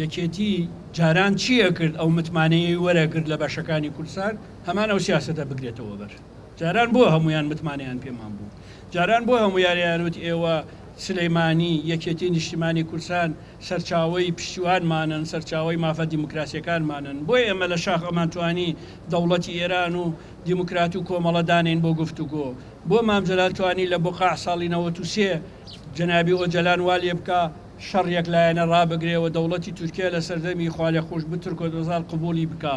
یەکێتی جاران چییە کرد ئەو متمانەیە وەرەگرت لە بەشەکانی کوردستان هەمان ئەو سیاسەتە بگرێتەوە بەر جاران بۆ هەمویان متمانیان پێمان بوو جاران بۆ هەمویانیانوت ئێوە سلەیمانی یەکێتی نیشتیمانی کوردستان سەرچاوەی پشتیوانمانن سەرچاوەی مافە دیموکراسیەکانمانن بۆی ئێمە لە شاخ ئەمانتوانی دەوڵەتی ئێران و دیموکرات و کۆمەڵە دانین بۆ گفتوگۆ بۆ مامجەلال توانی لە بۆقاع ساڵی 93 جەنابی ئۆجەلان وا لێ بکە شەڕێک لایەنە ڕابگرێەوە دەوڵەتی تورکیا لە سەردەمی خوا خۆش بترکۆ دۆزار قبولی بکە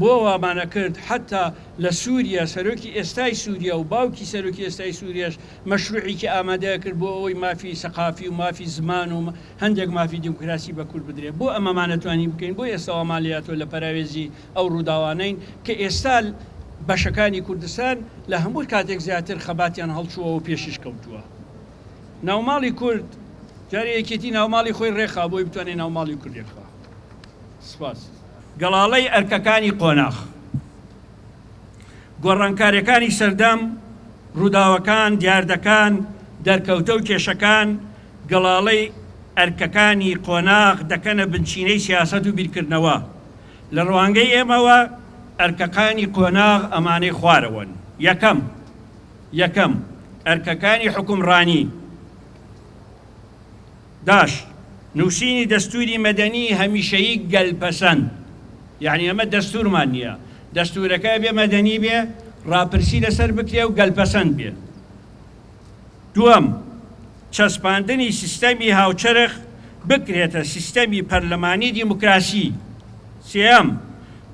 بۆ وامانە کرد حتا لە سووریا سەرۆکی ئێستای سووریا و باوکی سەرۆکی ئێستای سووریاش مەشروعێکی ئامادەیە کرد بۆ ئەوەی مافی سەقافی و مافی زمان و هەندێک مافی دیموکراسی بە کورد بدرێت بۆ ئەمەمانەتوانی بکەین بۆ ئێستا ئەمالیاتۆ لە پەراوێزی ئەو ڕووداوانەین کە ئێستا بەشەکانی کوردستان لە هەموو کاتێک زیاتر خەباتیان هەڵچووە و پێشیش کەوتووە ناوماڵی کورد جارێ یەکێتی ناوماڵی خۆی ڕێخا بۆی بتوانێت ناوماڵی کوردێکخوا سپاس گەڵاڵەی ئەرکەکانی قۆناغ گۆڕانکاریەکانی سەردەم ڕووداوەکان دیاردەکان دەرکەوتە و کێشەکان گەڵاڵەی ئەرکەکانی قۆناغ دەکەنە بنچینەی سیاسەت و بیرکردنەوە لە ڕوانگەی ئێمەوە ئەرکەکانی قۆناغ ئەمانەی خوارەوەن یەکەم ئەرکەکانی حکومڕانی داش نووسینی دەستوری مەدەنی هەمیشەیی گەلپەسەند یعنی ئەمە دەستورمان نییە دەستورەکە بێ مەدەنی بێ ڕاپرسی لەسەر بکرێ و گەلپەسەند بێ دووەم چەسپاندنی سیستەمی هاوچەرخ بکرێتە سیستەمی پەرلەمانی دیموکراسی سێەم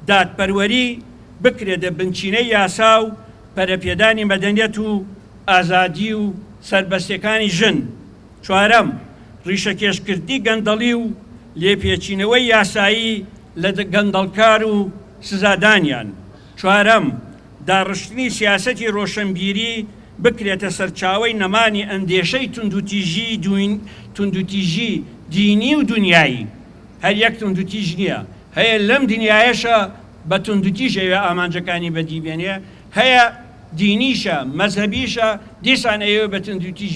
دادپەروەری بکرێتە بنچینەی یاسا و پەرەپێدانی مەدەنیەت و ئازادی و سەربەستەکانی ژن چوارەم ڕیشەکێشکردی گەندەڵی و لێپێچینەوەی یاسایی لە گەندەڵکار و سزادانیان چوارەم داڕشتنی سیاسەتی ڕۆشنبیری بکرێتە سەرچاوەی نەمانی ئەندێشەی توندوتیژی دینی و دنیایی هەر یەک توندوتیژ نییە هەیە لەم دنیایەشە بە توندوتیژەوێ ئامانجەکانی بەدیبێنێ هەیە دینیشە مەذهبیشە دیسان ئەوێ بە توندوتیژ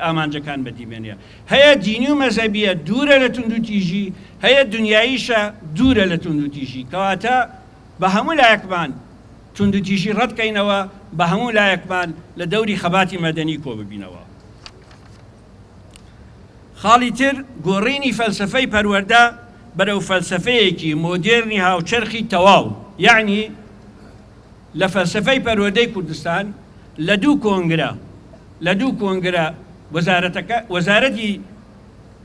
ئامانجەکان بەدیبێنێ هەیە دینی و مەذهبیە دوورە لە توندوتیژی هەیە دنیاییشە دوورە لە توندوتیژی کەواتە بە هەموو لایەکمان توندوتیژی ڕەتکەینەوە بە هەموو لایەکمان لە دەوری خەباتی مەدەنی کۆ ببینەوە خاڵی تر گۆڕینی فەلسفەی پەروەردە بەرەو فەلسفەیەکی مۆدێرنی هاوچەرخی تەواو یعنی لە فەلسفەی پەروەردەی کوردستان لە دوو کۆنگرە وەزارەتی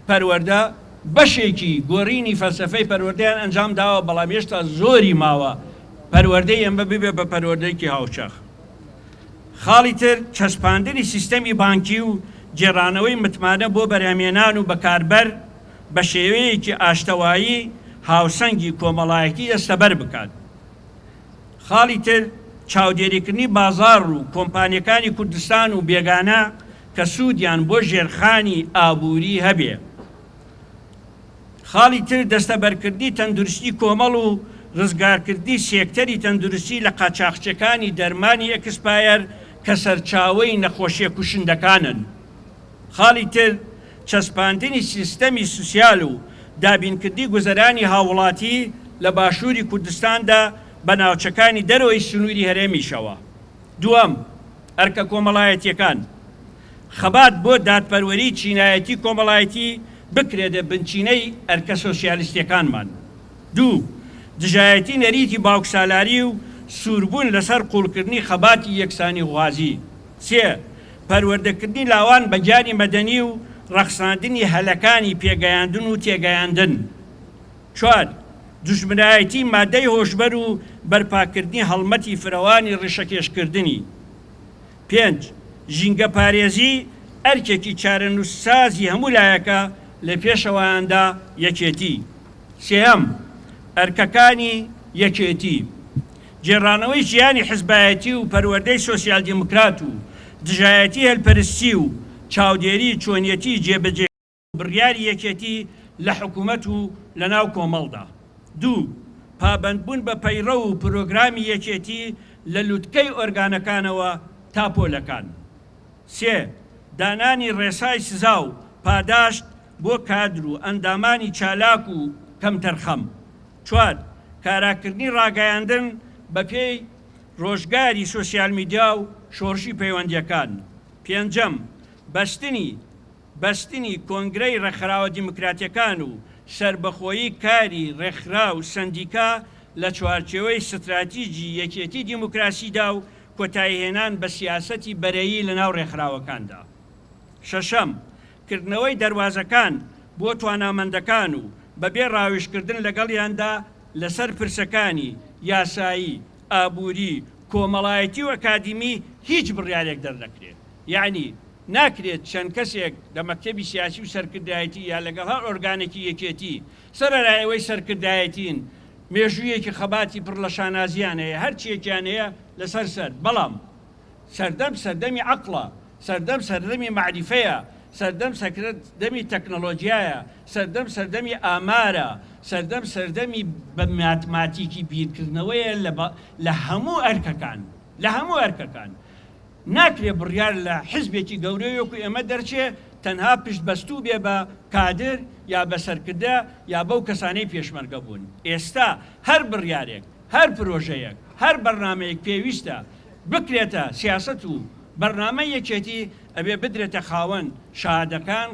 پەروەردە بەشێکی گۆڕینی فەلسفەی پەروەردەیان ئەنجام داوە بەڵام هێشتا زۆری ماوە پەروەردەی ئەمە ببێ بە پەروەردەیەکی هاوچەرخ خاڵی تر چەسپاندنی سیستەمی بانکی و جێڕانەوەی متمانە بۆ بەرهەمێنان و بەکاربەر بە شێوەیەکی ئاشتەوایی هاوسەنگی کۆمەڵایەتی دەستەبەر بکات خاڵی تر چاودێریکردنی بازاڕ و کۆمپانیەکانی کوردستان و بێگانە کە سوودیان بۆ ژێرخانی ئابووری هەبێ خاڵی تر دەستەبەرکردنی تەندروستی کۆمەڵ و ڕزگارکردنی سێکتەری تەندروستی لە قاچاقچەکانی دەرمانی ئەکسپایر کە سەرچاوەی نەخۆشیە کوشندەکانن خاڵی تر چەسپاندنی سیستەمی سوسیال و دابینکردنی گوزەرانی هاوڵاتی لە باشووری کوردستاندا بە ناوچەکانی دەرەوەی سنووری هەرێمیشەوە دووەم ئەرکە کۆمەڵایەتیەکان خەبات بۆ دادپەروەری چینایەتی کۆمەڵایەتی بکرێتە بنچینەی ئەرکە سۆسیالیستیەکانمان دوو دژایەتی نەریتی باوکسالاری و سووربوون لەسەر قوڵکردنی خەباتی یەکسانی غوازی سێ پەروەردەکردنی لاوان بە گیانی مەدەنی و ڕەخساندنی هەلەکانی پێگەیاندن و تێگەیاندن چوار دوژمنایەتی مادەی هۆشبەر و بەرپاکردنی هەڵمەتی فرەوانی ڕیشەکێشکردنی پێنج ژینگە پارێزی ئەرکێکی چارەنووسسازی هەموو لایەکە لە پێشەوەیاندا یەکێتی سێهەم ئەرکەکانی یەکێتی جێڕانەوەی ژیانی حزبایەتی و پەروەردەی سۆسیال دیموکرات و دژایەتی هەلپەرستی و چاودێری چۆنیەتی جێبەجێ بڕیاری یەکێتی لە حکوومەت و لە ناو کۆمەڵدا دوو پابەندبوون بە پەیڕە و پرۆگرامی یەکێتی لە لووتکەی ئۆرگانەکانەوە تا پۆلەکان سێ دانانی ڕێسای سزا و پاداشت بۆ کادر و ئەندامانی چالاک و کەم تەرخەم. 4 کاراکردنی ڕاگەیاندن بە پێی ڕۆژگاری سۆسیال میدیا و شۆڕشی پەیوەندیەکان. 5 بەستنی کۆنگرەی ڕێکخراوە دیموکراتیەکان و سربەخۆیی کاری ڕێکخرا و سندیکا لە چوارچێوەی ستراتیجی یەکێتی دیموکراسیدا و کۆتاییهێنان بە سیاسەتی بەرەیی لە ناو ڕێکخراوەکاندا. 6 کردنەوەی دەواازەکان بۆ توانامەندەکان و بەبێ ڕاویشکردن لەگەڵیاندا لەسەر پرسەکانی یاسایی، ئابووری، کۆمەڵایەتی و ئەکادیمی هیچ بڕیارێک دەردەکرێت. یعنی ناکرێت چەند کەسێک لە مەکتەبی سیاسی و سەرکردایەتی یا لەگەڵ هەر ئۆرگانێکی یەکێتی سەرەرایەوەی سەرکردایەتین مێژوویەکی خەباتی پڕ لە شانازیان هەیە، هەرچیەکیان هەیە لەسەر سەر، بەڵام سەردەمی عەقڵە، سەردەمی معریفەیە، سەردەمی تەکنۆلۆژیایە، سەردەمی ئامارە، سەردەمی بە ماتماتیکی بیرکردنەوەیە لە هەموو ئەرکەکان. ناکرێ بڕیار لە حیزبێکی گەورەیەکو ئێمە دەرچێ تەنها پشت بەستوو بێ بە کادر یا بە سەرکردە یا بەو کەسانەی پێشمەرگە بوون. ئێستا هەر بڕیارێک، هەر پرۆژەیەک، هەر بەرنامەیەک پێویستە بکرێتە سیاسەت و بەرنامە یەکێتی ئەبێ بدرێتە خاوەن شادەکان،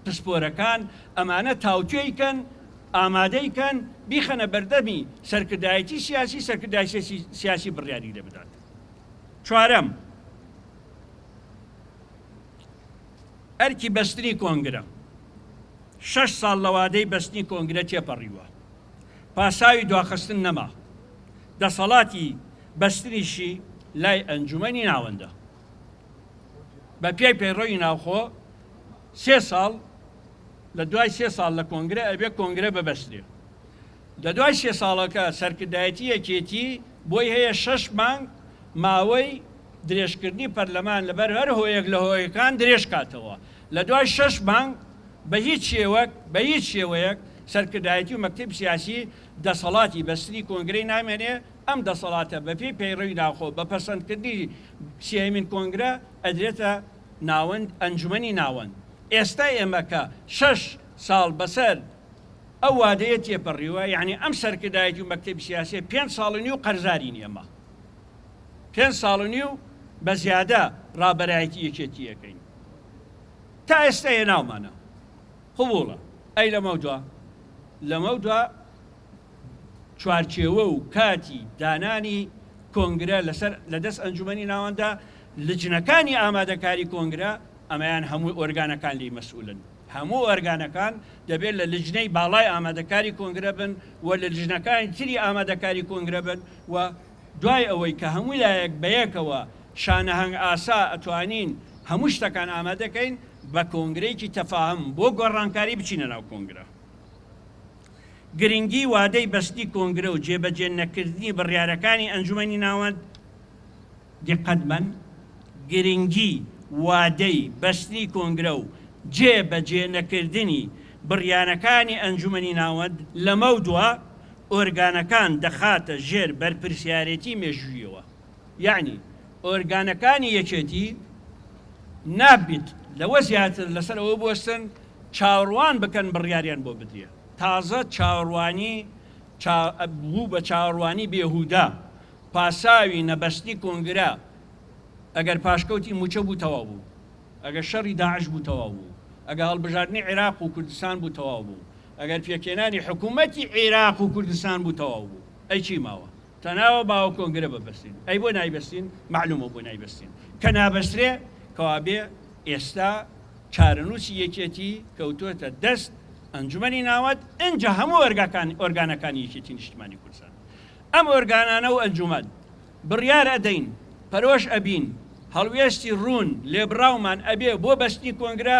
پسپۆرەکان، ئەمانە تاوتوێیکەن، ئامادەیکەن بیخەنە بەردەمی سەرکردایەتی سیاسی، سەرکردایەتی سیاسی بڕیاری لێ بدات. 4 ئەرکی بەستنی کۆنگرە. 6 ساڵ لەوادەی بەستنی کۆنگرە تێپەڕیوە، پاساوی دواخستن نەما، دەسەڵاتی بەستنیشی لای ئەنجومەنی ناوەندە. بە پێی پەیڕۆی ناوخۆ 3 ساڵ لە دوای 3 ساڵ لە کۆنگرە ئەبێ کۆنگرە ببەسترێ. لە دوای 3 ساڵەکە سەرکردایەتی یەکێتی بۆی هەیە 6 مانگ ماوەی درێژکردنی پەرلەمان لەبەر هەر هۆیەک لە هۆیەکان درێژ کاتەوە. لە دوای 6 مانگ بە هیچ شێوەیەک سەرکردایەتی و مەکتەب سیاسی دەسەڵاتی بەستنی کۆنگرەی نامێنێ. ئەم دەسەڵاتە بە پێی پەیڕۆی ناوخۆ بە پەسەندکردنی سێمین کۆنگرە ئەدرێتە ناوەند ئەنجومەنی ناوەند. ئێستا ئێمە کە 6 ساڵ بەسەر ئەو وادەیە تێپەڕیوە، یعنی ئەم سەرکردایەتی و مەکتەبی سیاسی 5 ساڵ و قەرزارین ئێمە. 5 ساڵ بە زیادە ڕابەرایەتی یەکێتیەکەین. تا ئێستا ناومانە قبوڵە. ئەی لەمە دووە چوارچێوە و کاتی دانانی کۆنگرە لە دەست ئەنجومەنی ناوەندە لجنەکانی ئامادەکاری کۆنگرە ئەمەیان هەموو ئۆرگانەکان لی مەسئولن. هەموو ئۆرگانەکان دەبێت لە لجنەی باڵای ئامادەکاری کۆنگرە بن و لە لجنەکانی تری ئامادەکاری کۆنگرە بن و دوای ئەوەی کە هەموو لایەک بەیەکەوە شانەهەنگ ئاسا ئەتوانین هەموو شتەکان ئامادەکەین بە کۆنگرەیەکی تەفاهم بۆ گۆڕانکاری بچینە ناو کۆنگرە. گرنگی وادەی بەستی کۆنگرە و جێبەجێ نەکردنی بڕیارەکانی ئەنجومەنی ناوەند دقەتمەن. گرنگی وادەی بەستی کۆنگرە و جێبەجێ نەکردنی بڕیارەکانی ئەنجومەنی ناوەند لەمە دووە ئۆرگانەکان دەخاتە ژێر بەرپرسیارەتی مێژوویەوە. یعنی ئۆرگانەکانی یەکێتی نابێت لەوە زیاتر لەسەر ئەوە بوەستن چاوەڕوان بکەن بڕیاریان بۆ بدرێ. تازە چاوەڕوانی بوو بە چاوەڕوانی بێهودا پاساوی نەبەستنی کۆنگرە ئەگەر پاشکەوتی موچە بوو تەواو بوو، ئەگەر شەڕی داعش بوو تەواو بوو، ئەگەر هەڵبژاردننی عێراق و کوردستان بوو تەواو بوو، ئەگەر پێکێنانی حکوومەتی عێراق و کوردستان بوو تەواو بوو. ئەی چی ماوە؟ تەناوە باوە کۆنگرە ببەستین. ئەی بۆ نایبەستین؟ معلومە بۆ نایبەستین. کە نابەسترێ کەوابێ ئێستا چارەنووسی یەکێتی کەوتووەتە دەست ئەنجومەنی ناوەند ئەنجا هەموو ئۆرگانەکانی یەکێتی نیشتیمانی کوردستان. ئەم ئۆرگانانە و ئەنجومەن بڕیار ئەدەین، پەرۆش ئەبین، هەڵوێستی ڕوون لێبڕاومان ئەبێ بۆ بەستنی کۆنگرە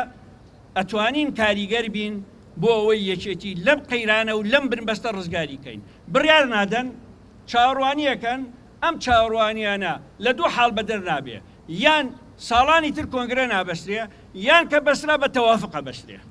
ئەتوانین کاریگەر بین بۆ ئەوەی یەکێتی لەم قەیرانە و لەم بنبەستە ڕزگاریکەین. بڕیار نادەن، چاوەڕوانیەکەن. ئەم چاوەڕوانیانە لە دوو حاڵ بەدەر نابێ، یان ساڵانی تر کۆنگرە نابەسترێ، یان کە بەسرا بە تەوافقە بەسترێ.